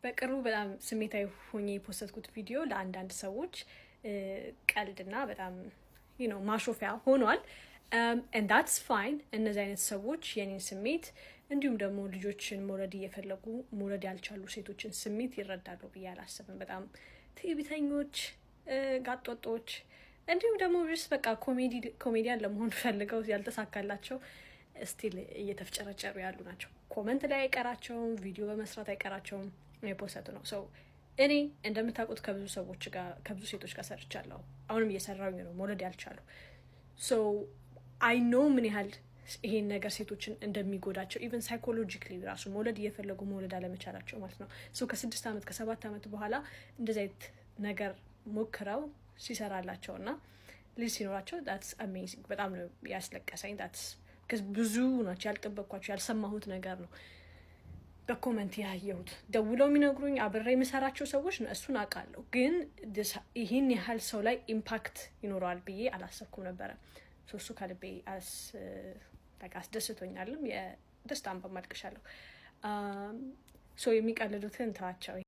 በቅርቡ በጣም ስሜታዊ ሆኜ የፖስተትኩት ቪዲዮ ለአንዳንድ ሰዎች ቀልድና በጣም ማሾፊያ ሆኗል። and that's fine። እነዚህ አይነት ሰዎች የኔን ስሜት እንዲሁም ደግሞ ልጆችን መውለድ እየፈለጉ መውለድ ያልቻሉ ሴቶችን ስሜት ይረዳሉ ብዬ አላስብም። በጣም ትዕቢተኞች፣ ጋጦጦች እንዲሁም ደግሞ ስ በቃ ኮሜዲያን ለመሆን ፈልገው ያልተሳካላቸው ስቲል እየተፍጨረጨሩ ያሉ ናቸው። ኮመንት ላይ አይቀራቸውም፣ ቪዲዮ በመስራት አይቀራቸውም። የፖስት ነው ሰው እኔ እንደምታውቁት ከብዙ ሴቶች ጋር ሰርቻለሁ። አሁንም እየሰራሁኝ ነው መውለድ ያልቻሉ። ሶ አይ ኖ ምን ያህል ይሄን ነገር ሴቶችን እንደሚጎዳቸው ኢቨን ሳይኮሎጂካሊ ራሱ መውለድ እየፈለጉ መውለድ አለመቻላቸው ማለት ነው። ሶ ከ6 ዓመት ከ7 ዓመት በኋላ እንደዚህ አይነት ነገር ሞክረው ሲሰራላቸው እና ልጅ ሲኖራቸው ዳትስ አሜዚንግ። በጣም ነው ያስለቀሰኝ። ዳትስ ብዙ ናቸው ያልጠበቅኳቸው ያልሰማሁት ነገር ነው በኮመንት ያየሁት። ደውለው የሚነግሩኝ አብሬ የምሰራቸው ሰዎች እሱን አውቃለሁ፣ ግን ይህን ያህል ሰው ላይ ኢምፓክት ይኖረዋል ብዬ አላሰብኩም ነበረ። እሱ ከልቤ አስደስቶኛልም፣ የደስታን በማልቅሻለሁ። የሚቀልዱትን ተዋቸው።